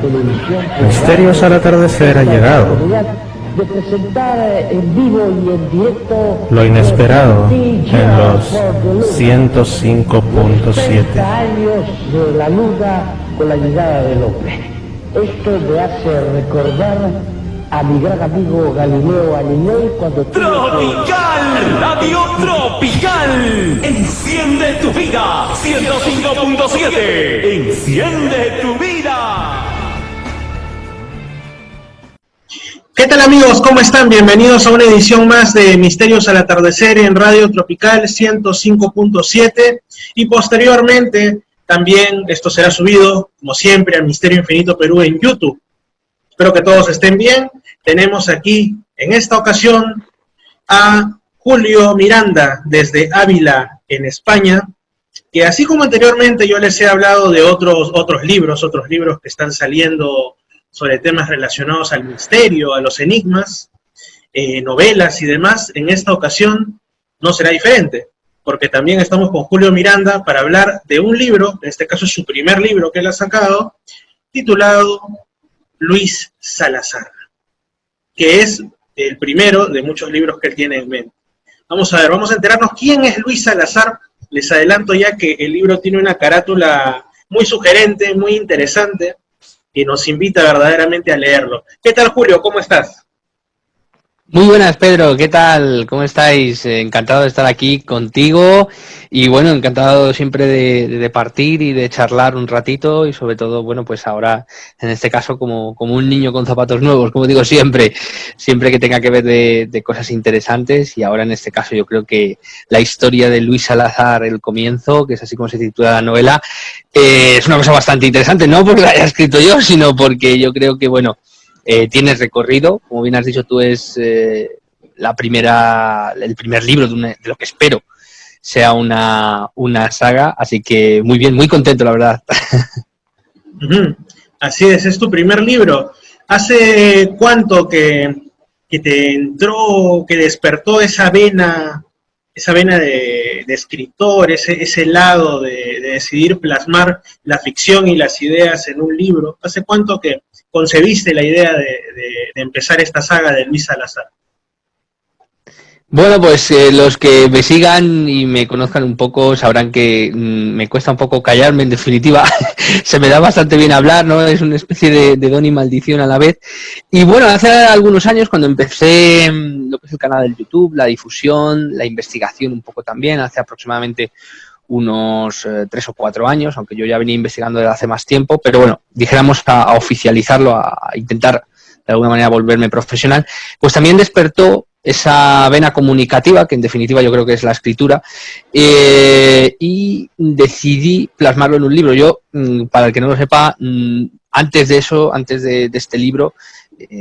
Misterios al atardecer ha llegado. De presentar en vivo y en directo lo inesperado en los 105.7 años de la luna con la llegada del hombre. Esto me hace recordar a mi gran amigo Galileo Galilei cuando ¡Tropical! ¡Radio Tropical! ¡Enciende tu vida! 105.7. ¡Enciende tu vida! ¿Qué tal, amigos? ¿Cómo están? Bienvenidos a una edición más de Misterios al Atardecer en Radio Tropical 105.7 y posteriormente también esto será subido, como siempre, a Misterio Infinito Perú en YouTube. Espero que todos estén bien. Tenemos aquí, en esta ocasión, a Julio Miranda desde Ávila, en España, que así como anteriormente yo les he hablado de otros libros que están saliendo sobre temas relacionados al misterio, a los enigmas, novelas y demás, en esta ocasión no será diferente, porque también estamos con Julio Miranda para hablar de un libro, en este caso es su primer libro que él ha sacado, titulado Luis Salazar, que es el primero de muchos libros que él tiene en mente. Vamos a ver, vamos a enterarnos quién es Luis Salazar. Les adelanto ya que el libro tiene una carátula muy sugerente, muy interesante, que nos invita verdaderamente a leerlo. ¿Qué tal, Julio? ¿Cómo estás? Muy buenas, Pedro. ¿Qué tal? ¿Cómo estáis? Encantado de estar aquí contigo y bueno, encantado siempre de partir y de charlar un ratito y sobre todo, bueno, pues ahora en este caso como un niño con zapatos nuevos, como digo siempre que tenga que ver de cosas interesantes y ahora en este caso yo creo que la historia de Luis Salazar, el comienzo, que es así como se titula la novela, es una cosa bastante interesante, no porque la haya escrito yo, sino porque yo creo que, bueno, tienes recorrido, como bien has dicho tú, es el primer libro de lo que espero sea una saga, así que muy bien, muy contento, la verdad. Así es tu primer libro. ¿Hace cuánto que te entró, que despertó esa vena de escritor, ese lado de decidir plasmar la ficción y las ideas en un libro? ¿Hace cuánto que concebiste la idea de empezar esta saga de Luis Salazar? Bueno, pues los que me sigan y me conozcan un poco sabrán que me cuesta un poco callarme, en definitiva. Se me da bastante bien hablar, ¿no? Es una especie de don y maldición a la vez. Y bueno, hace algunos años, cuando empecé lo que es el canal del YouTube, la difusión, la investigación un poco también, hace aproximadamente unos 3 o 4 años, aunque yo ya venía investigando desde hace más tiempo, pero bueno, dijéramos a oficializarlo, a intentar de alguna manera volverme profesional, pues también despertó esa vena comunicativa, que en definitiva yo creo que es la escritura, y decidí plasmarlo en un libro. Yo, para el que no lo sepa, antes de eso, antes de este libro,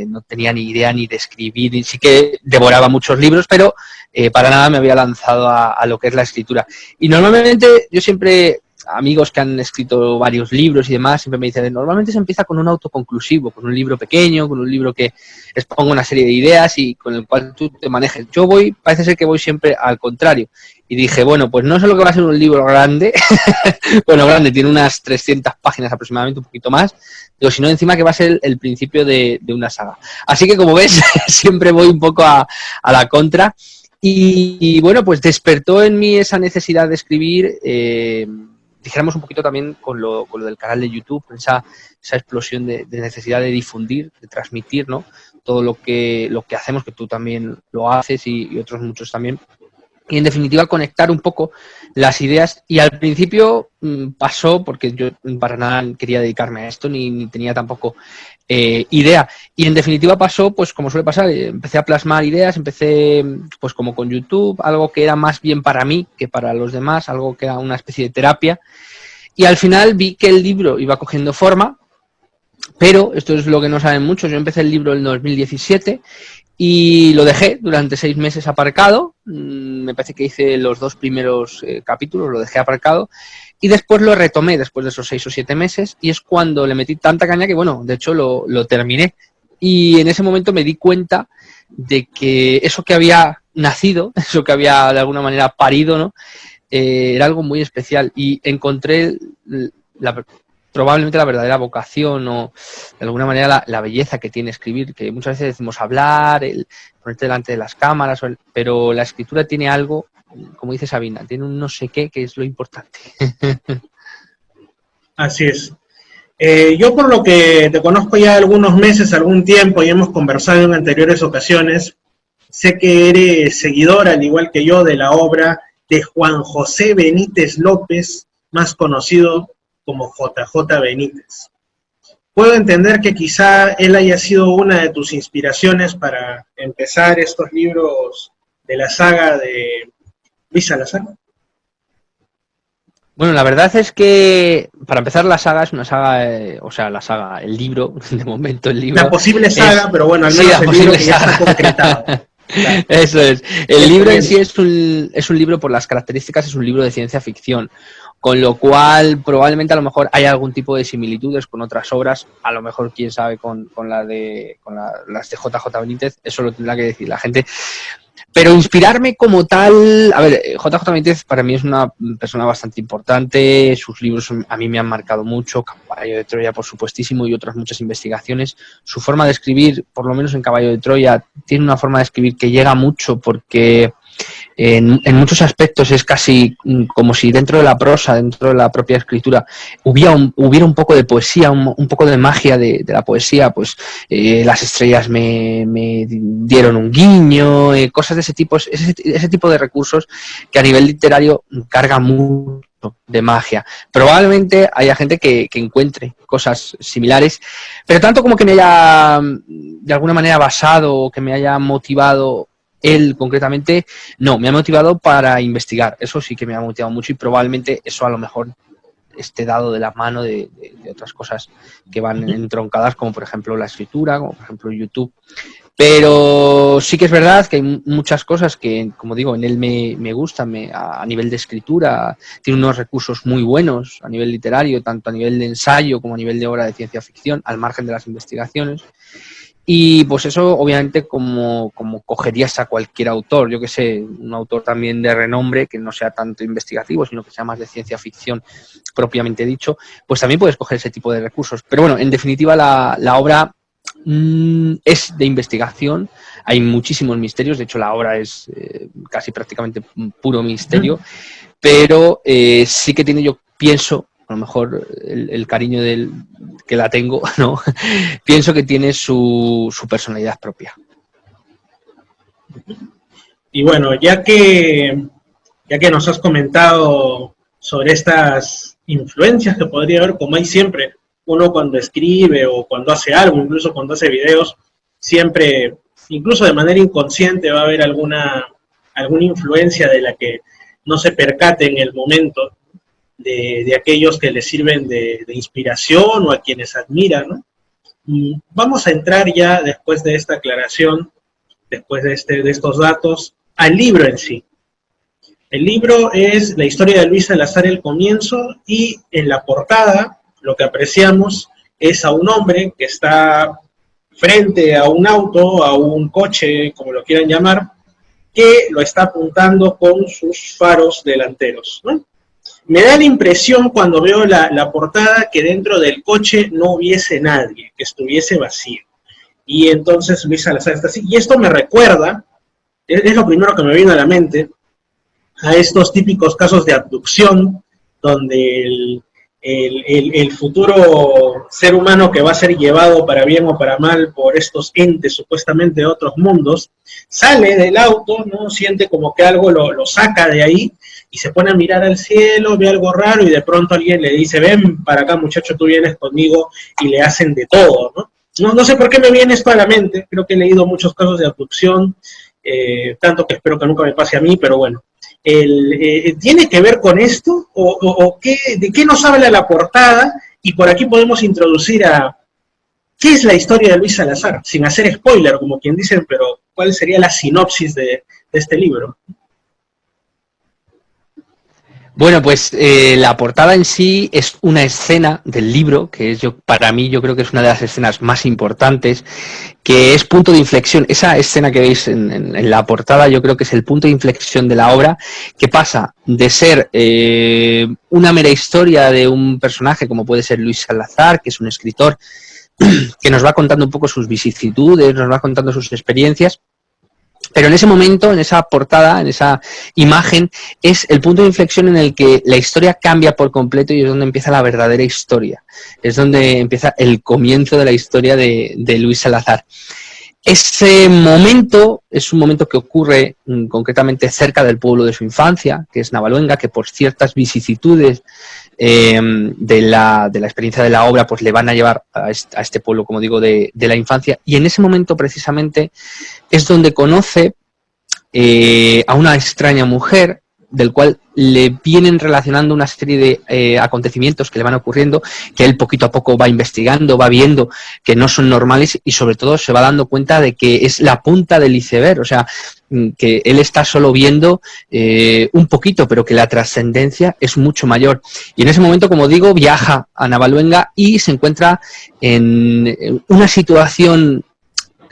no tenía ni idea ni de escribir, y sí que devoraba muchos libros, pero para nada me había lanzado a lo que es la escritura. Y normalmente yo siempre, amigos que han escrito varios libros y demás, siempre me dicen, normalmente se empieza con un autoconclusivo, con un libro pequeño, con un libro que exponga una serie de ideas y con el cual tú te manejes. Parece ser que voy siempre al contrario. Y dije, bueno, pues no sé lo que va a ser un libro grande, bueno, grande, tiene unas 300 páginas aproximadamente, un poquito más, digo, sino encima que va a ser el principio de una saga. Así que, como ves, siempre voy un poco a la contra. Y bueno, pues despertó en mí esa necesidad de escribir, dijéramos un poquito también con lo del canal de YouTube, esa explosión de necesidad de difundir, de transmitir, ¿no? Todo lo que hacemos, que tú también lo haces y otros muchos también. Y en definitiva conectar un poco las ideas. Y al principio pasó, porque yo para nada quería dedicarme a esto, ni tenía tampoco idea. Y en definitiva pasó, pues como suele pasar, empecé a plasmar ideas, empecé pues como con YouTube, algo que era más bien para mí que para los demás, algo que era una especie de terapia. Y al final vi que el libro iba cogiendo forma, pero esto es lo que no saben muchos. Yo empecé el libro en 2017 y lo dejé durante 6 meses aparcado. Me parece que hice los 2 primeros capítulos, lo dejé aparcado y después lo retomé después de esos 6 o 7 meses y es cuando le metí tanta caña que, bueno, de hecho lo terminé. Y en ese momento me di cuenta de que eso que había nacido, eso que había de alguna manera parido, ¿no? Era algo muy especial y encontré probablemente la verdadera vocación o de alguna manera la belleza que tiene escribir, que muchas veces decimos hablar, el ponerte delante de las cámaras, pero la escritura tiene algo, como dice Sabina, tiene un no sé qué que es lo importante. Así es. Yo por lo que te conozco ya algunos meses, algún tiempo, y hemos conversado en anteriores ocasiones, sé que eres seguidor, al igual que yo, de la obra de Juan José Benítez López, más conocido como JJ Benítez. Puedo entender que quizá él haya sido una de tus inspiraciones para empezar estos libros de la saga de Luis Salazar. Bueno, la verdad es que, para empezar, la saga es una saga, el libro, de momento el libro... La posible saga, pero bueno, al menos sí, el libro que ya está concretado. Claro. Eso es. El libro en sí es un libro, por las características, es un libro de ciencia ficción, con lo cual probablemente a lo mejor hay algún tipo de similitudes con otras obras, a lo mejor quién sabe con las de JJ Benítez, eso lo tendrá que decir la gente. Pero inspirarme como tal, a ver, JJ Benítez para mí es una persona bastante importante, sus libros a mí me han marcado mucho, Caballo de Troya por supuestísimo y otras muchas investigaciones. Su forma de escribir, por lo menos en Caballo de Troya, tiene una forma de escribir que llega mucho porque en muchos aspectos es casi como si dentro de la prosa, dentro de la propia escritura, hubiera un poco de poesía, un poco de magia de la poesía, pues las estrellas me dieron un guiño, cosas de ese tipo de recursos que a nivel literario cargan mucho de magia. Probablemente haya gente que encuentre cosas similares, pero tanto como que me haya de alguna manera basado o que me haya motivado él concretamente, no, me ha motivado para investigar, eso sí que me ha motivado mucho y probablemente eso a lo mejor esté dado de la mano de otras cosas que van entroncadas, como por ejemplo la escritura, como por ejemplo YouTube. Pero sí que es verdad que hay muchas cosas que, como digo, en él me gustan, a nivel de escritura, tiene unos recursos muy buenos a nivel literario, tanto a nivel de ensayo como a nivel de obra de ciencia ficción, al margen de las investigaciones. Y pues eso obviamente como cogerías a cualquier autor, yo que sé, un autor también de renombre, que no sea tanto investigativo, sino que sea más de ciencia ficción propiamente dicho, pues también puedes coger ese tipo de recursos. Pero bueno, en definitiva la obra es de investigación, hay muchísimos misterios, de hecho la obra es casi prácticamente puro misterio, pero sí que tiene, yo pienso, a lo mejor el cariño que la tengo, ¿no? Pienso que tiene su personalidad propia. Y bueno, ya que nos has comentado sobre estas influencias que podría haber, como hay siempre, uno cuando escribe o cuando hace algo, incluso cuando hace videos, siempre, incluso de manera inconsciente, va a haber alguna influencia de la que no se percate en el momento, de aquellos que les sirven de inspiración o a quienes admiran, ¿no? Y vamos a entrar ya, después de esta aclaración, después de estos datos, al libro en sí. El libro es la historia de Luis Salazar, el comienzo, y en la portada lo que apreciamos es a un hombre que está frente a un auto, a un coche, como lo quieran llamar, que lo está apuntando con sus faros delanteros, ¿no? Me da la impresión cuando veo la portada que dentro del coche no hubiese nadie, que estuviese vacío. Y entonces Luis Salazar está así. Y esto me recuerda, es lo primero que me vino a la mente, a estos típicos casos de abducción, donde el futuro ser humano que va a ser llevado para bien o para mal por estos entes supuestamente de otros mundos, sale del auto, ¿no? Siente como que algo lo saca de ahí y se pone a mirar al cielo, ve algo raro y de pronto alguien le dice, ven para acá muchacho, tú vienes conmigo, y le hacen de todo, ¿no? No sé por qué me viene esto a la mente, creo que he leído muchos casos de abducción, tanto que espero que nunca me pase a mí, pero bueno. ¿Tiene que ver con esto? ¿O de qué nos habla la portada? Y por aquí podemos introducir a ¿qué es la historia de Luis Salazar? Sin hacer spoiler, como quien dicen, pero ¿cuál sería la sinopsis de este libro? Bueno, pues la portada en sí es una escena del libro, que es para mí yo creo que es una de las escenas más importantes, que es punto de inflexión. Esa escena que veis en la portada yo creo que es el punto de inflexión de la obra, que pasa de ser una mera historia de un personaje como puede ser Luis Salazar, que es un escritor que nos va contando un poco sus vicisitudes, nos va contando sus experiencias. Pero en ese momento, en esa portada, en esa imagen, es el punto de inflexión en el que la historia cambia por completo y es donde empieza la verdadera historia. Es donde empieza el comienzo de la historia de Luis Salazar. Ese momento es un momento que ocurre concretamente cerca del pueblo de su infancia, que es Navaluenga, que por ciertas vicisitudes de la experiencia de la obra pues le van a llevar a este pueblo, como digo, de la infancia. Y en ese momento precisamente es donde conoce a una extraña mujer, del cual le vienen relacionando una serie de acontecimientos que le van ocurriendo, que él poquito a poco va investigando, va viendo que no son normales y sobre todo se va dando cuenta de que es la punta del iceberg, o sea, que él está solo viendo un poquito, pero que la trascendencia es mucho mayor. Y en ese momento, como digo, viaja a Navaluenga y se encuentra en una situación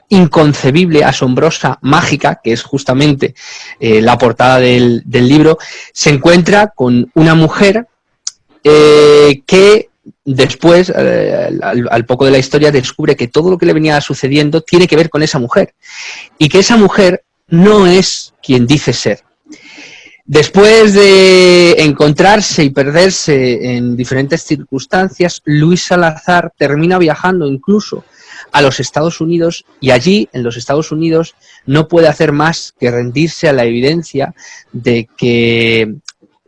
inconcebible, asombrosa, mágica, que es justamente la portada del libro. Se encuentra con una mujer que después, al poco de la historia, descubre que todo lo que le venía sucediendo tiene que ver con esa mujer y que esa mujer no es quien dice ser. Después de encontrarse y perderse en diferentes circunstancias, Luis Salazar termina viajando incluso a los Estados Unidos y allí, en los Estados Unidos, no puede hacer más que rendirse a la evidencia de que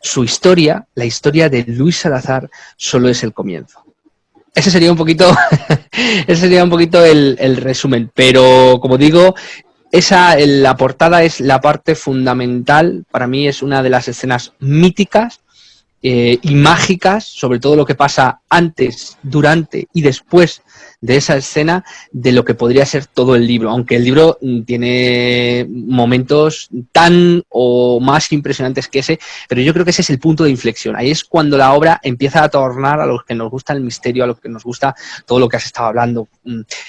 su historia, la historia de Luis Salazar, solo es el comienzo. Ese sería un poquito, el resumen, pero como digo, la portada es la parte fundamental, para mí es una de las escenas míticas y mágicas, sobre todo lo que pasa antes, durante y después de esa escena, de lo que podría ser todo el libro, aunque el libro tiene momentos tan o más impresionantes que ese, pero yo creo que ese es el punto de inflexión. Ahí es cuando la obra empieza a tornar a los que nos gusta el misterio, a los que nos gusta todo lo que has estado hablando,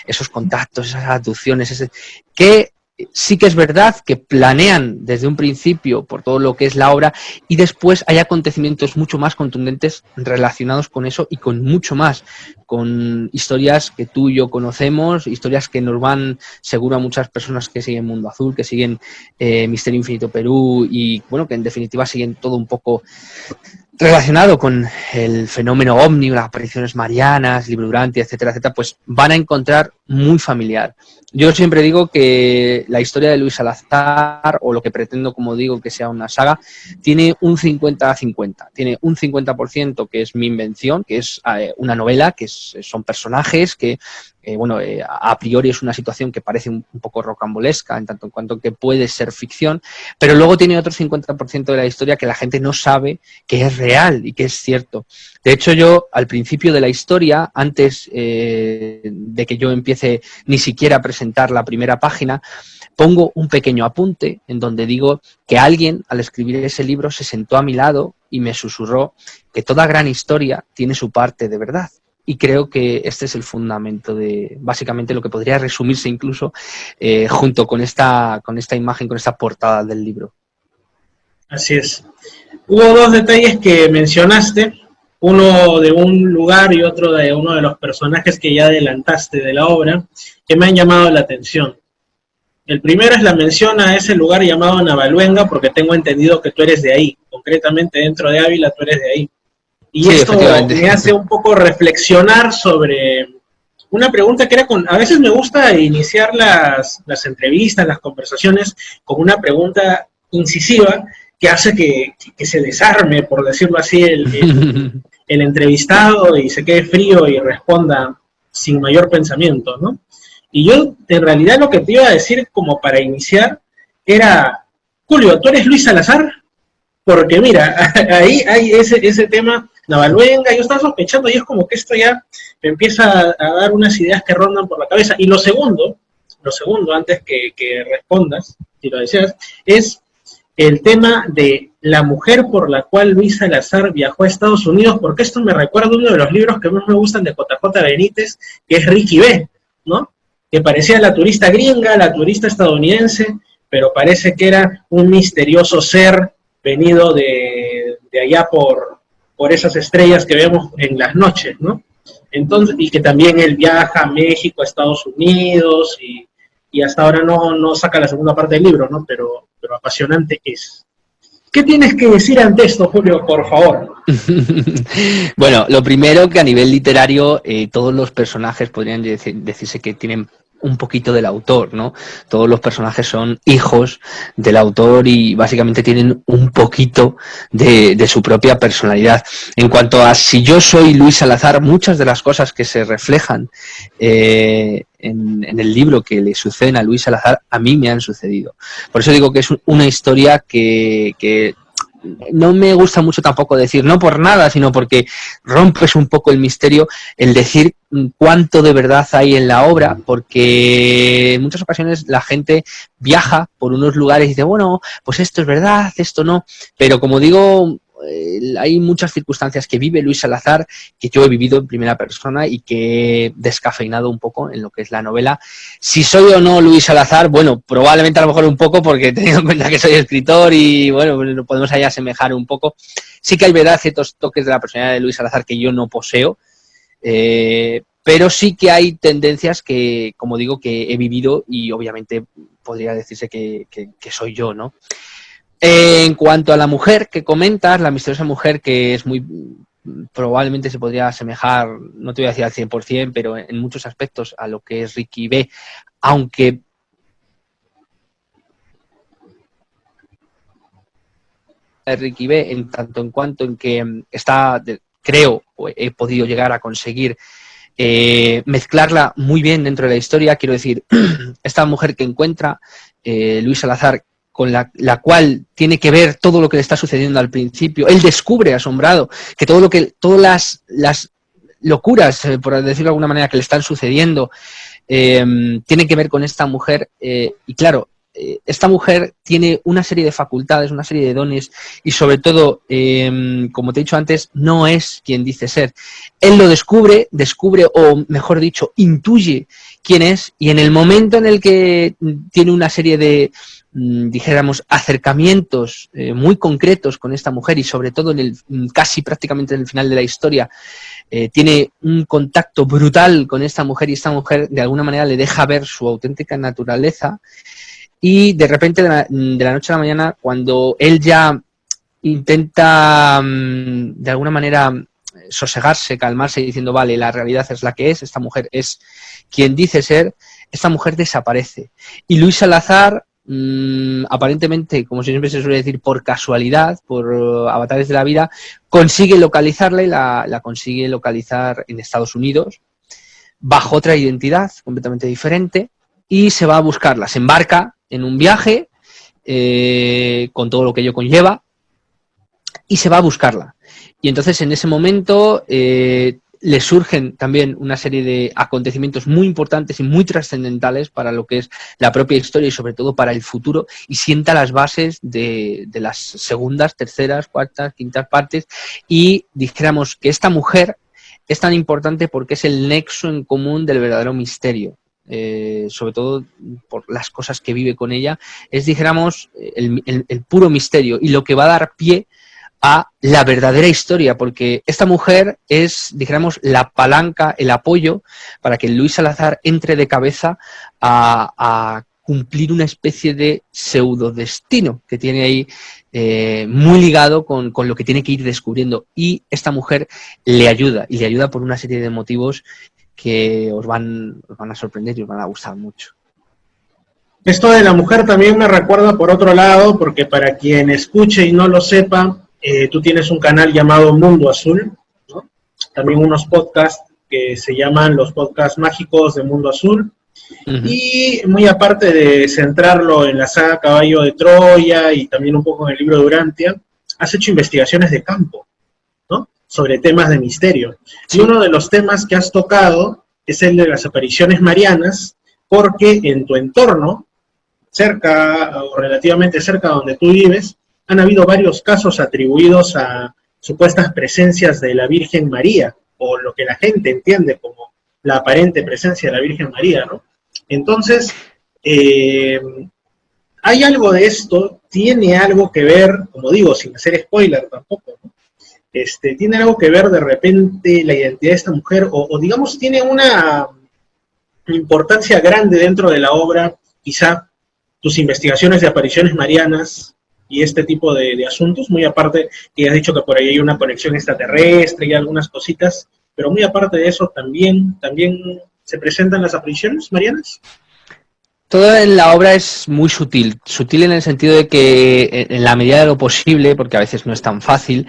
esos contactos, esas abducciones, que sí que es verdad que planean desde un principio por todo lo que es la obra y después hay acontecimientos mucho más contundentes relacionados con eso y con mucho más, con historias que tú y yo conocemos, historias que nos van seguro a muchas personas que siguen Mundo Azul, que siguen Misterio Infinito Perú y bueno, que en definitiva siguen todo un poco relacionado con el fenómeno ovni, las apariciones marianas, Libro Durante, etcétera, etcétera, pues van a encontrar muy familiar. Yo siempre digo que la historia de Luis Salazar, o lo que pretendo, como digo, que sea una saga, tiene un 50-50. Tiene un 50% que es mi invención, que es una novela, que son personajes, que a priori es una situación que parece un poco rocambolesca, en tanto en cuanto que puede ser ficción, pero luego tiene otro 50% de la historia que la gente no sabe que es real y que es cierto. De hecho, yo al principio de la historia, antes de que yo empiece ni siquiera a presentar la primera página, pongo un pequeño apunte en donde digo que alguien al escribir ese libro se sentó a mi lado y me susurró que toda gran historia tiene su parte de verdad. Y creo que este es el fundamento de, básicamente, lo que podría resumirse incluso junto con esta imagen, con esta portada del libro. Así es. Hubo dos detalles que mencionaste, uno de un lugar y otro de uno de los personajes que ya adelantaste de la obra, que me han llamado la atención. El primero es la mención a ese lugar llamado Navaluenga, porque tengo entendido que tú eres de ahí, concretamente dentro de Ávila tú eres de ahí. Y sí, esto me hace un poco reflexionar sobre una pregunta que era a veces me gusta iniciar las entrevistas, las conversaciones con una pregunta incisiva que hace que se desarme, por decirlo así, el entrevistado y se quede frío y responda sin mayor pensamiento, ¿no? Y yo, en realidad, lo que te iba a decir como para iniciar era, Julio, ¿tú eres Luis Salazar? Porque mira, ahí hay ese tema, Navaluenga, yo estaba sospechando y es como que esto ya me empieza a dar unas ideas que rondan por la cabeza. Y lo segundo, antes que respondas, si lo deseas, es el tema de la mujer por la cual Luis Salazar viajó a Estados Unidos, porque esto me recuerda a uno de los libros que más me gustan de JJ Benítez, que es Ricky B, ¿no? Que parecía la turista gringa, la turista estadounidense, pero parece que era un misterioso ser venido de allá por esas estrellas que vemos en las noches, ¿no? Entonces, y que también él viaja a México, a Estados Unidos, y hasta ahora no saca la segunda parte del libro, ¿no? Pero apasionante es. ¿Qué tienes que decir ante esto, Julio, por favor? Bueno, lo primero que a nivel literario todos los personajes podrían decirse que tienen un poquito del autor, ¿no? Todos los personajes son hijos del autor y básicamente tienen un poquito de su propia personalidad. En cuanto a si yo soy Luis Salazar, muchas de las cosas que se reflejan en el libro que le suceden a Luis Salazar, a mí me han sucedido. Por eso digo que es una historia que no me gusta mucho tampoco decir, no por nada, sino porque rompes un poco el misterio, el decir cuánto de verdad hay en la obra, porque en muchas ocasiones la gente viaja por unos lugares y dice, bueno, pues esto es verdad, esto no, pero como digo, hay muchas circunstancias que vive Luis Salazar que yo he vivido en primera persona y que he descafeinado un poco en lo que es la novela. Si soy o no Luis Salazar, bueno, probablemente a lo mejor un poco, porque teniendo en cuenta que soy escritor y bueno, lo podemos ahí asemejar un poco. Sí que hay verdad ciertos toques de la personalidad de Luis Salazar que yo no poseo, pero sí que hay tendencias que, como digo, que he vivido y obviamente podría decirse que soy yo, ¿no? En cuanto a la mujer que comentas, la misteriosa mujer que es muy, probablemente se podría asemejar, no te voy a decir al 100%, pero en muchos aspectos a lo que es Ricky B, aunque Ricky B en tanto en cuanto en que está, creo, he podido llegar a conseguir mezclarla muy bien dentro de la historia. Quiero decir, esta mujer que encuentra Luis Salazar, con la cual tiene que ver todo lo que le está sucediendo al principio. Él descubre, asombrado, que todas las locuras, por decirlo de alguna manera, que le están sucediendo, tienen que ver con esta mujer. Y claro, esta mujer tiene una serie de facultades, una serie de dones, y sobre todo, como te he dicho antes, no es quien dice ser. Él lo descubre, o mejor dicho, intuye quién es, y en el momento en el que tiene una serie de, dijéramos, acercamientos muy concretos con esta mujer, y sobre todo casi prácticamente en el final de la historia, tiene un contacto brutal con esta mujer, y esta mujer de alguna manera le deja ver su auténtica naturaleza, y de repente de la noche a la mañana, cuando él ya intenta de alguna manera sosegarse, calmarse, diciendo, vale, la realidad es la que es, esta mujer es quien dice ser, esta mujer desaparece. Y Luis Salazar, aparentemente, como siempre se suele decir, por casualidad, por avatares de la vida, consigue localizarla, y la consigue localizar en Estados Unidos, bajo otra identidad completamente diferente, y se va a buscarla. Se embarca en un viaje con todo lo que ello conlleva, y se va a buscarla. Y entonces en ese momento le surgen también una serie de acontecimientos muy importantes y muy trascendentales para lo que es la propia historia y sobre todo para el futuro, y sienta las bases de las segundas, terceras, cuartas, quintas partes. Y dijéramos que esta mujer es tan importante porque es el nexo en común del verdadero misterio. Sobre todo por las cosas que vive con ella, es, dijéramos, el puro misterio, y lo que va a dar pie a la verdadera historia, porque esta mujer es, dijéramos, la palanca, el apoyo para que Luis Salazar entre de cabeza a cumplir una especie de pseudodestino que tiene ahí muy ligado con lo que tiene que ir descubriendo, y esta mujer le ayuda, y le ayuda por una serie de motivos que os van a sorprender y os van a gustar mucho. Esto de la mujer también me recuerda por otro lado, porque para quien escuche y no lo sepa, tú tienes un canal llamado Mundo Azul, ¿no? También unos podcasts que se llaman los podcasts mágicos de Mundo Azul. Uh-huh. Y muy aparte de centrarlo en la saga Caballo de Troya y también un poco en el libro de Urantia, has hecho investigaciones de campo, ¿no? Sobre temas de misterio. Sí. Y uno de los temas que has tocado es el de las apariciones marianas, porque en tu entorno, cerca o relativamente cerca de donde tú vives, han habido varios casos atribuidos a supuestas presencias de la Virgen María, o lo que la gente entiende como la aparente presencia de la Virgen María, ¿no? Entonces, hay algo de esto, tiene algo que ver, como digo, sin hacer spoiler tampoco, ¿no? ¿tiene algo que ver de repente la identidad de esta mujer? O digamos, tiene una importancia grande dentro de la obra, quizá tus investigaciones de apariciones marianas y este tipo de asuntos, muy aparte, que has dicho que por ahí hay una conexión extraterrestre y algunas cositas, pero muy aparte de eso, ¿también se presentan las apariciones marianas? Todo en la obra es muy sutil en el sentido de que en la medida de lo posible, porque a veces no es tan fácil,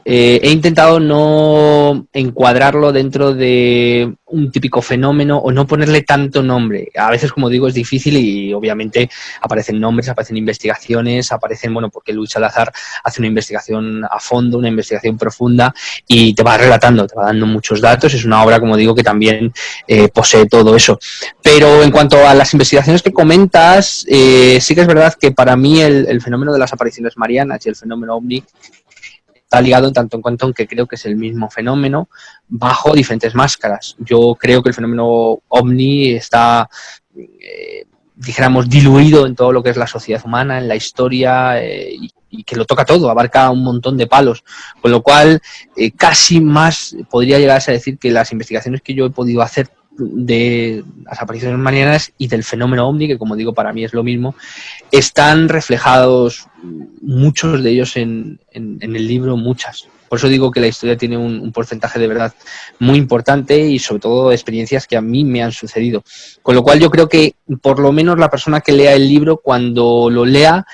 he intentado no encuadrarlo dentro de un típico fenómeno o no ponerle tanto nombre. A veces, como digo, es difícil y obviamente aparecen nombres, aparecen investigaciones, porque Luis Salazar hace una investigación a fondo, una investigación profunda y te va relatando, te va dando muchos datos. Es una obra, como digo, que también posee todo eso. Pero en cuanto a las investigaciones que comentas, sí que es verdad que para mí el fenómeno de las apariciones marianas y el fenómeno ovni está ligado en tanto en cuanto que creo que es el mismo fenómeno bajo diferentes máscaras. Yo creo que el fenómeno ovni está, dijéramos, diluido en todo lo que es la sociedad humana, en la historia, y que lo toca todo, abarca un montón de palos, con lo cual casi más podría llegarse a decir que las investigaciones que yo he podido hacer de las apariciones marianas y del fenómeno ovni, que como digo para mí es lo mismo, están reflejados muchos de ellos en el libro, muchas. Por eso digo que la historia tiene un porcentaje de verdad muy importante y sobre todo experiencias que a mí me han sucedido. Con lo cual yo creo que por lo menos la persona que lea el libro, cuando lo lea,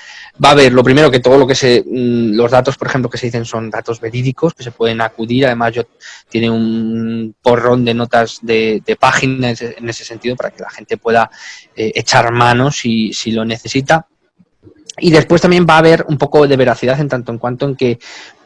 va a ver, lo primero, que todo lo que los datos, por ejemplo, que se dicen son datos verídicos, que se pueden acudir. Además, tiene un porrón de notas de páginas en ese sentido para que la gente pueda echar manos si lo necesita. Y después también va a haber un poco de veracidad en tanto en cuanto en que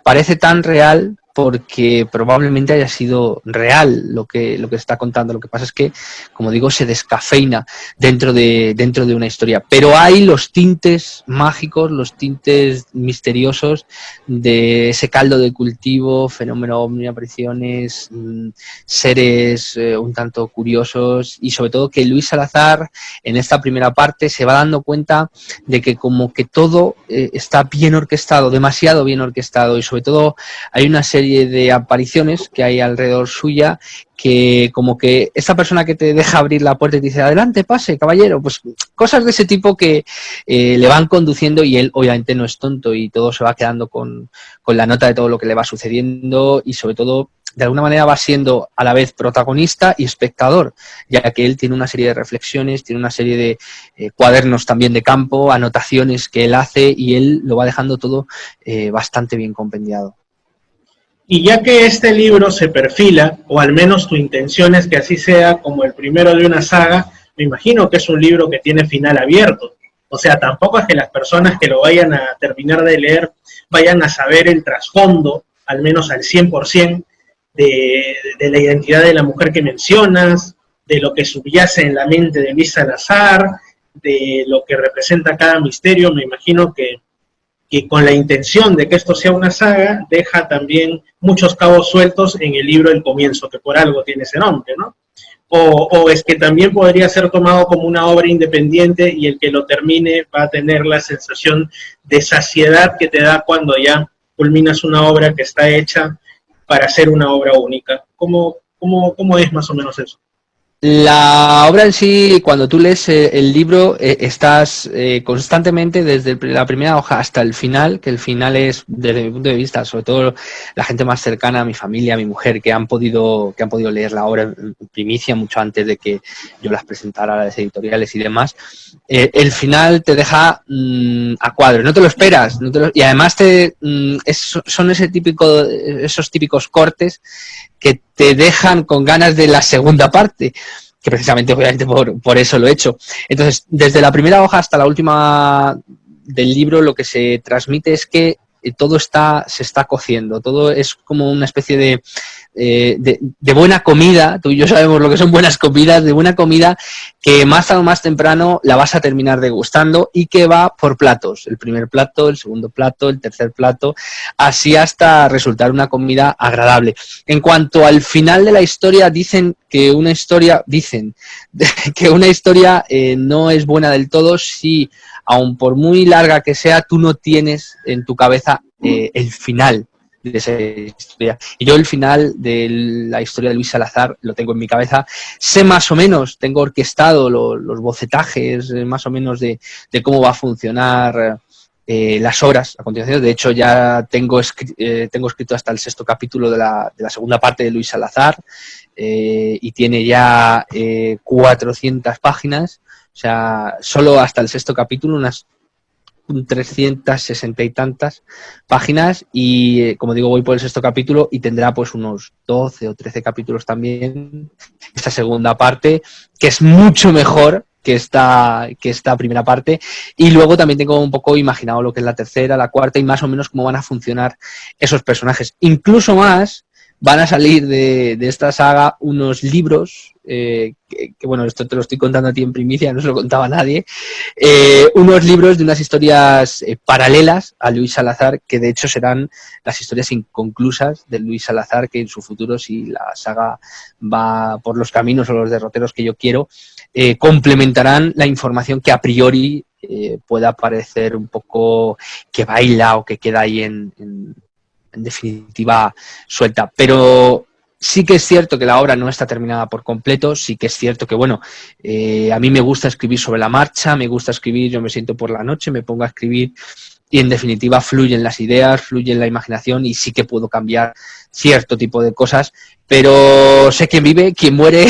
parece tan real porque probablemente haya sido real lo que se está contando. Lo que pasa es que, como digo, se descafeina dentro de una historia. Pero hay los tintes mágicos, los tintes misteriosos de ese caldo de cultivo, fenómeno ovni, apariciones, seres un tanto curiosos, y sobre todo que Luis Salazar en esta primera parte se va dando cuenta de que como que todo está bien orquestado, demasiado bien orquestado, y sobre todo hay una serie de apariciones que hay alrededor suya, que como que esa persona que te deja abrir la puerta y te dice adelante, pase, caballero, pues cosas de ese tipo que le van conduciendo, y él obviamente no es tonto y todo se va quedando con la nota de todo lo que le va sucediendo, y sobre todo de alguna manera va siendo a la vez protagonista y espectador, ya que él tiene una serie de reflexiones, tiene una serie de cuadernos también de campo, anotaciones que él hace, y él lo va dejando todo bastante bien compendiado. Y ya que este libro se perfila, o al menos tu intención es que así sea, como el primero de una saga, me imagino que es un libro que tiene final abierto. O sea, tampoco es que las personas que lo vayan a terminar de leer vayan a saber el trasfondo, al menos al 100%, de la identidad de la mujer que mencionas, de lo que subyace en la mente de Luis Salazar, de lo que representa cada misterio. Me imagino que con la intención de que esto sea una saga, deja también muchos cabos sueltos en el libro El Comienzo, que por algo tiene ese nombre, ¿no? O es que también podría ser tomado como una obra independiente, y el que lo termine va a tener la sensación de saciedad que te da cuando ya culminas una obra que está hecha para ser una obra única. ¿Cómo es más o menos eso? La obra en sí, cuando tú lees el libro, estás constantemente desde la primera hoja hasta el final, que el final es, desde mi punto de vista, sobre todo la gente más cercana a mi familia, a mi mujer, que han podido leer la obra en primicia mucho antes de que yo las presentara a las editoriales y demás. El final te deja a cuadro, no te lo esperas, y además son esos típicos cortes que te dejan con ganas de la segunda parte, que precisamente obviamente por eso lo he hecho. Entonces, desde la primera hoja hasta la última del libro, lo que se transmite es que todo se está cociendo, todo es como una especie de buena comida. Tú y yo sabemos lo que son buenas comidas, de buena comida, que más tarde o más temprano la vas a terminar degustando, y que va por platos, el primer plato, el segundo plato, el tercer plato, así hasta resultar una comida agradable. En cuanto al final de la historia, dicen que una historia no es buena del todo si, aun por muy larga que sea, tú no tienes en tu cabeza el final esa historia. Y yo el final de la historia de Luis Salazar lo tengo en mi cabeza. Sé más o menos, tengo orquestado los bocetajes, más o menos de cómo va a funcionar las obras a continuación. De hecho, ya tengo escrito hasta el 6º capítulo de la segunda parte de Luis Salazar, y tiene ya 400 páginas. O sea, solo hasta el 6º capítulo, unas 360 y tantas páginas, y como digo, voy por el 6º capítulo y tendrá pues unos 12 o 13 capítulos también esta segunda parte, que es mucho mejor que esta primera parte. Y luego también tengo un poco imaginado lo que es la tercera, la cuarta, y más o menos cómo van a funcionar esos personajes. Incluso más, van a salir de esta saga unos libros, que bueno, esto te lo estoy contando a ti en primicia, no se lo contaba a nadie, unos libros de unas historias paralelas a Luis Salazar, que de hecho serán las historias inconclusas de Luis Salazar, que en su futuro, si la saga va por los caminos o los derroteros que yo quiero, complementarán la información que a priori pueda parecer un poco que baila o que queda ahí en definitiva suelta. Pero sí que es cierto que la obra no está terminada por completo, sí que es cierto que, bueno, a mí me gusta escribir sobre la marcha, me gusta escribir, yo me siento por la noche, me pongo a escribir y en definitiva fluyen las ideas, fluye la imaginación, y sí que puedo cambiar cierto tipo de cosas, pero sé quién vive, quién muere,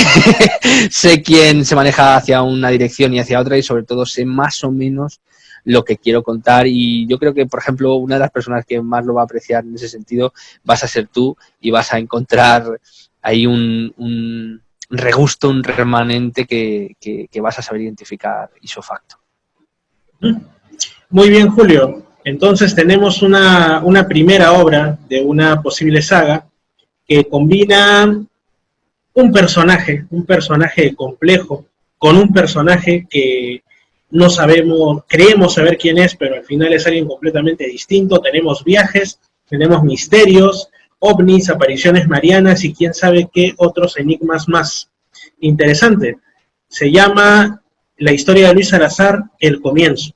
sé quién se maneja hacia una dirección y hacia otra, y sobre todo sé más o menos lo que quiero contar. Y yo creo que, por ejemplo, una de las personas que más lo va a apreciar en ese sentido vas a ser tú, y vas a encontrar ahí un regusto, un remanente que vas a saber identificar ipso facto. Muy bien, Julio. Entonces tenemos una primera obra de una posible saga que combina un personaje complejo con un personaje que no sabemos, creemos saber quién es, pero al final es alguien completamente distinto. Tenemos viajes, tenemos misterios, ovnis, apariciones marianas y quién sabe qué otros enigmas más. Interesante. Se llama La historia de Luis Salazar, El comienzo.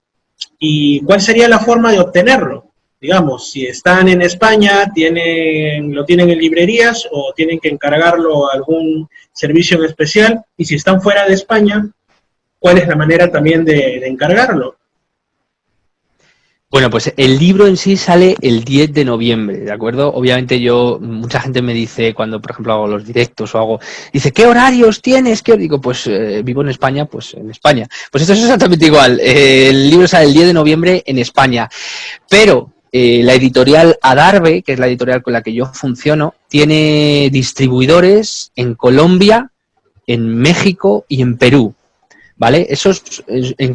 ¿Y cuál sería la forma de obtenerlo? Digamos, si están en España, lo tienen en librerías o tienen que encargarlo a algún servicio en especial. Y si están fuera de España, ¿cuál es la manera también de encargarlo? Bueno, pues el libro en sí sale el 10 de noviembre, ¿de acuerdo? Obviamente mucha gente me dice, cuando por ejemplo hago los directos o algo, dice, ¿qué horarios tienes? ¿Qué? Digo, pues vivo en España, pues en España. Pues esto es exactamente igual, el libro sale el 10 de noviembre en España, pero la editorial Adarve, que es la editorial con la que yo funciono, tiene distribuidores en Colombia, en México y en Perú. ¿Vale? Esos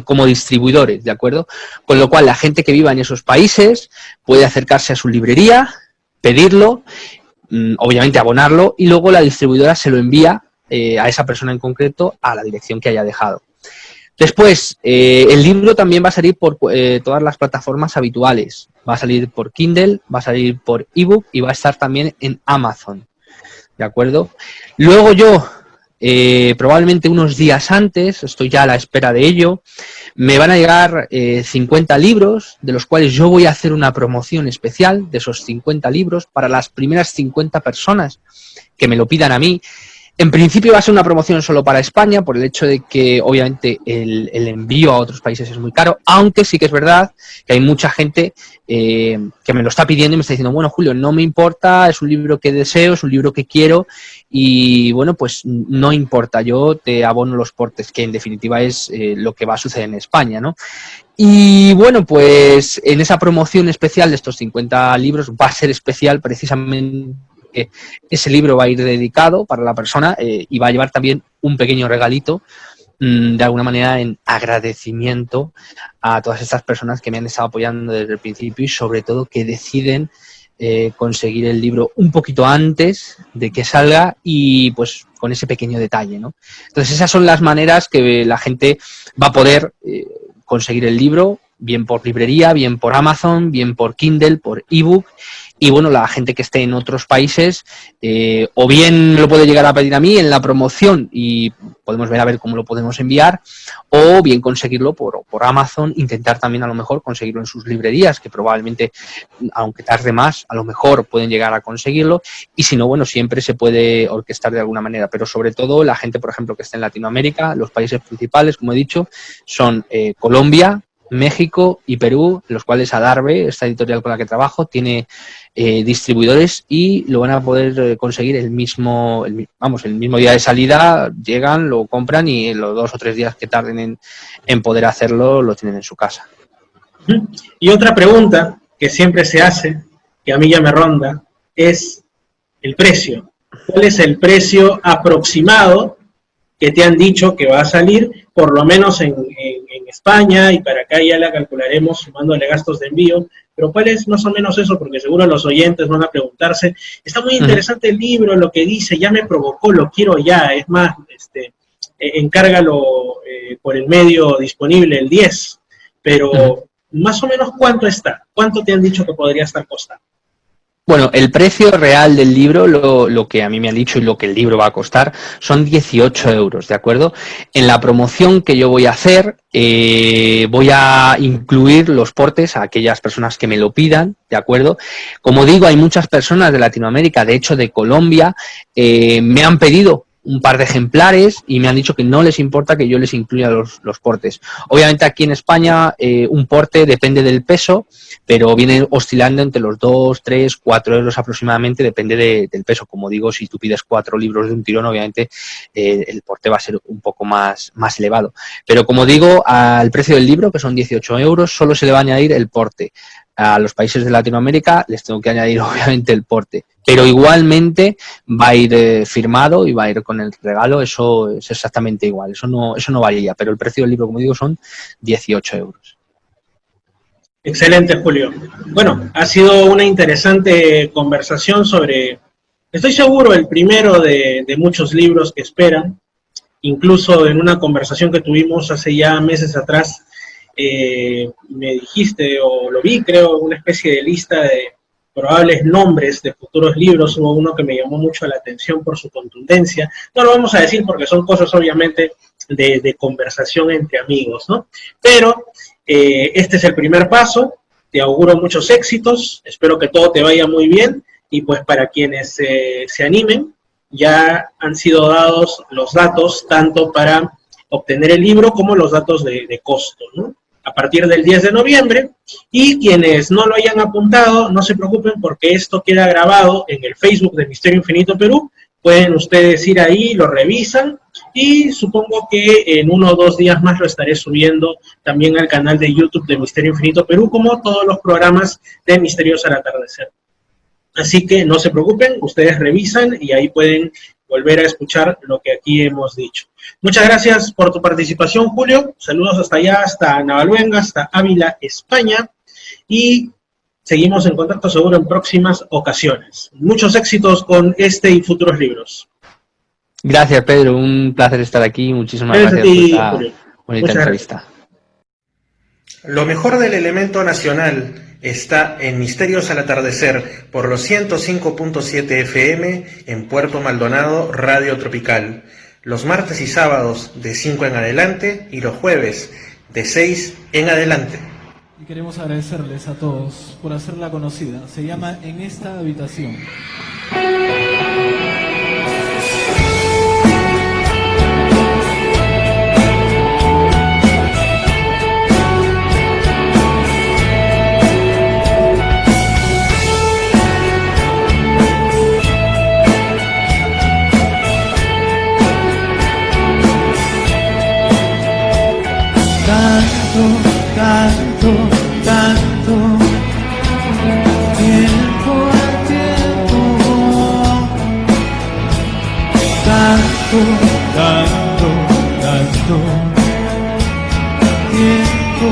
como distribuidores, ¿de acuerdo? Con lo cual la gente que viva en esos países puede acercarse a su librería, pedirlo, obviamente abonarlo, y luego la distribuidora se lo envía a esa persona en concreto a la dirección que haya dejado. Después, el libro también va a salir por todas las plataformas habituales. Va a salir por Kindle, va a salir por ebook y va a estar también en Amazon, ¿de acuerdo? Luego yo, probablemente unos días antes, estoy ya a la espera de ello, me van a llegar 50 libros, de los cuales yo voy a hacer una promoción especial de esos 50 libros para las primeras 50 personas que me lo pidan a mí. En principio va a ser una promoción solo para España, por el hecho de que obviamente el envío a otros países es muy caro, aunque sí que es verdad que hay mucha gente que me lo está pidiendo y me está diciendo, bueno, Julio, no me importa, es un libro que deseo, es un libro que quiero, y bueno, pues no importa, yo te abono los portes, que en definitiva es lo que va a suceder en España, ¿no? Y bueno, pues en esa promoción especial de estos 50 libros va a ser especial precisamente. Ese libro va a ir dedicado para la persona y va a llevar también un pequeño regalito, de alguna manera en agradecimiento a todas estas personas que me han estado apoyando desde el principio y sobre todo que deciden conseguir el libro un poquito antes de que salga y pues con ese pequeño detalle, ¿no? Entonces esas son las maneras que la gente va a poder conseguir el libro bien por librería, bien por Amazon, bien por Kindle, por ebook. Y bueno, la gente que esté en otros países o bien lo puede llegar a pedir a mí en la promoción y podemos ver a ver cómo lo podemos enviar, o bien conseguirlo por Amazon, intentar también a lo mejor conseguirlo en sus librerías, que probablemente, aunque tarde más, a lo mejor pueden llegar a conseguirlo, y si no, bueno, siempre se puede orquestar de alguna manera, pero sobre todo la gente, por ejemplo, que está en Latinoamérica, los países principales, como he dicho, son Colombia, México y Perú, los cuales Adarve, esta editorial con la que trabajo, tiene distribuidores y lo van a poder conseguir el mismo día de salida, llegan, lo compran y en los 2 o 3 días que tarden en poder hacerlo, lo tienen en su casa. Y otra pregunta que siempre se hace, que a mí ya me ronda, es el precio. ¿Cuál es el precio aproximado que te han dicho que va a salir, por lo menos en España, y para acá ya la calcularemos sumándole gastos de envío? Pero ¿cuál es más o menos eso? Porque seguro los oyentes van a preguntarse, está muy interesante el libro, lo que dice, ya me provocó, lo quiero ya, es más, encárgalo por el medio disponible, el 10, pero más o menos ¿cuánto está? ¿Cuánto te han dicho que podría estar costando? Bueno, el precio real del libro, lo que a mí me han dicho y lo que el libro va a costar, son 18 euros, ¿de acuerdo? En la promoción que yo voy a hacer, voy a incluir los portes a aquellas personas que me lo pidan, ¿de acuerdo? Como digo, hay muchas personas de Latinoamérica, de hecho de Colombia, me han pedido un par de ejemplares y me han dicho que no les importa que yo les incluya los portes. Obviamente aquí en España un porte depende del peso, pero viene oscilando entre los 2, 3, 4 euros aproximadamente, depende del peso. Como digo, si tú pides 4 libros de un tirón, obviamente el porte va a ser un poco más elevado. Pero como digo, al precio del libro, que son 18 euros, solo se le va a añadir el porte. A los países de Latinoamérica les tengo que añadir obviamente el porte, pero igualmente va a ir firmado y va a ir con el regalo, eso es exactamente igual, eso no varía, pero el precio del libro, como digo, son 18 euros. Excelente, Julio. Bueno, ha sido una interesante conversación sobre, estoy seguro, el primero de muchos libros que esperan. Incluso en una conversación que tuvimos hace ya meses atrás, me dijiste, o lo vi, creo, una especie de lista de probables nombres de futuros libros. Hubo uno que me llamó mucho la atención por su contundencia. No lo vamos a decir porque son cosas obviamente de conversación entre amigos, ¿no? Pero este es el primer paso, te auguro muchos éxitos, espero que todo te vaya muy bien, y pues para quienes se animen, ya han sido dados los datos tanto para obtener el libro como los datos de costo, ¿no? A partir del 10 de noviembre, y quienes no lo hayan apuntado, no se preocupen porque esto queda grabado en el Facebook de Misterio Infinito Perú. Pueden ustedes ir ahí, lo revisan, y supongo que en 1 o 2 días más lo estaré subiendo también al canal de YouTube de Misterio Infinito Perú, como todos los programas de Misterios al Atardecer. Así que no se preocupen, ustedes revisan y ahí pueden volver a escuchar lo que aquí hemos dicho. Muchas gracias por tu participación, Julio. Saludos hasta allá, hasta Navaluenga, hasta Ávila, España. Y seguimos en contacto seguro en próximas ocasiones. Muchos éxitos con este y futuros libros. Gracias, Pedro. Un placer estar aquí. Muchísimas gracias por esta bonita entrevista. Lo mejor del elemento nacional está en Misterios al Atardecer por los 105.7 FM en Puerto Maldonado, Radio Tropical. Los martes y sábados de 5 en adelante y los jueves de 6 en adelante. Y queremos agradecerles a todos por hacerla conocida. Se llama En esta habitación. Tanto, tiempo al tiempo, tanto, tiempo.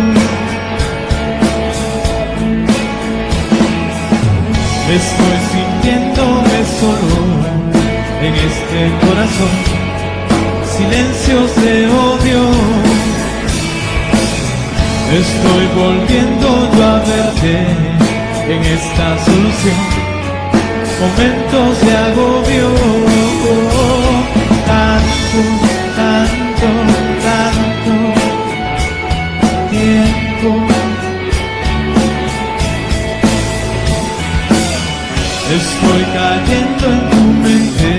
Me estoy sintiéndome solo en este corazón, silencios de odio. Estoy volviendo yo a verte en esta solución, momentos de agobio, tanto, tanto, tanto tiempo. Estoy cayendo en tu mente,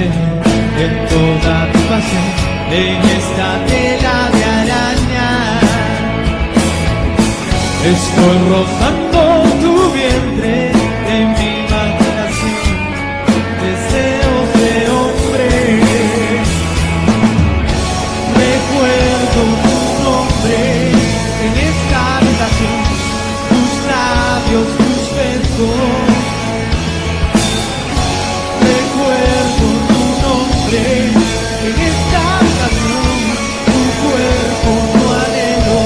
en toda tu pasión, en esta tela de araña. Estoy rozando tu vientre en mi imaginación, deseos de hombre. Recuerdo tu nombre en esta habitación, tus labios, tus besos. Recuerdo tu nombre en esta habitación, tu cuerpo, tu anhelo.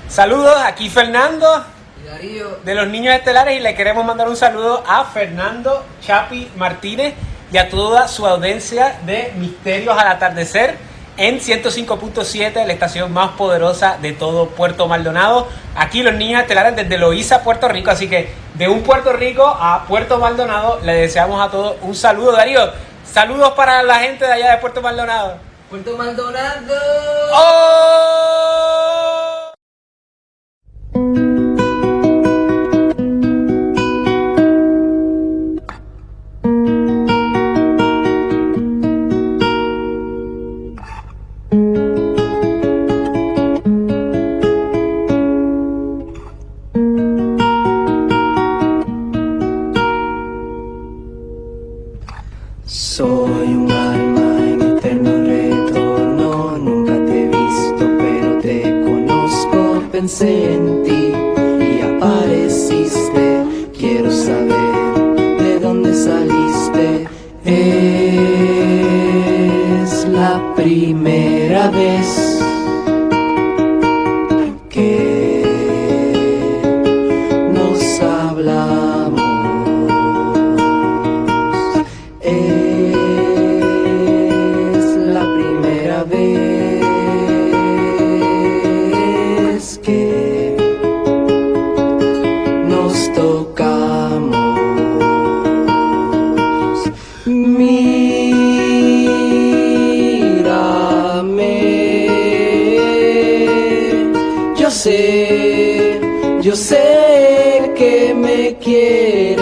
Saludos, aquí Fernando de los Niños Estelares y le queremos mandar un saludo a Fernando Chapi Martínez y a toda su audiencia de Misterios al Atardecer en 105.7, la estación más poderosa de todo Puerto Maldonado. Aquí los Niños Estelares desde Loíza, Puerto Rico, así que de un Puerto Rico a Puerto Maldonado le deseamos a todos un saludo. Darío, saludos para la gente de allá de Puerto Maldonado. Puerto Maldonado. ¡Oh! Soy un alma en eterno retorno, nunca te he visto pero te conozco, pensé en ti y apareciste, quiero saber de dónde saliste, es la primera vez que nos hablamos. Es la Mírame, yo sé que me quieres.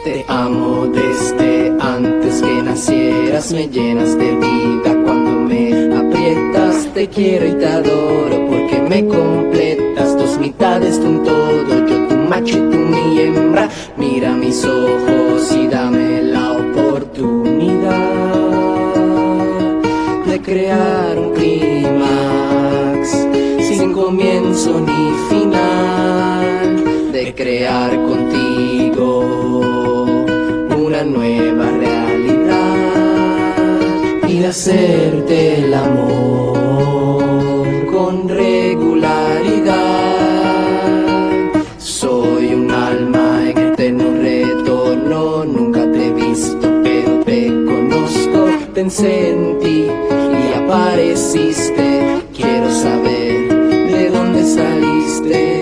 Te amo desde antes que nacieras, me llenas de vida cuando me aprietas. Te quiero y te adoro porque me completas, dos mitades de un todo, yo tu macho y tú mi hembra. Mira mis ojos y dame la oportunidad de crear un clímax sin comienzo ni final, de crear contigo una nueva realidad y de hacerte el amor con regularidad. Soy un alma en eterno retorno, nunca te he visto pero te conozco. Pensé en ti y apareciste, quiero saber de dónde saliste.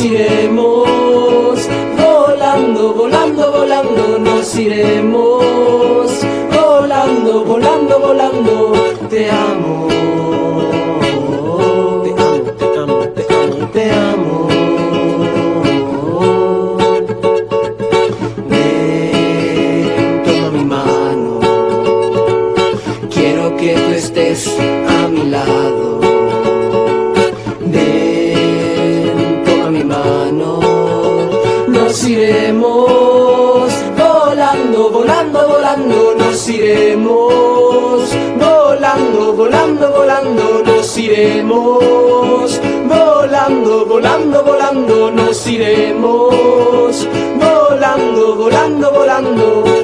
iremos volando, volando, volando, nos iremos volando, volando, volando. Te amo, te amo, te amo, te amo, te amo. Ven, toma mi mano, quiero que tú estés a mi lado. Nos iremos volando, volando, volando, nos iremos volando, volando, volando, nos iremos volando, volando, volando, nos iremos volando, volando, volando.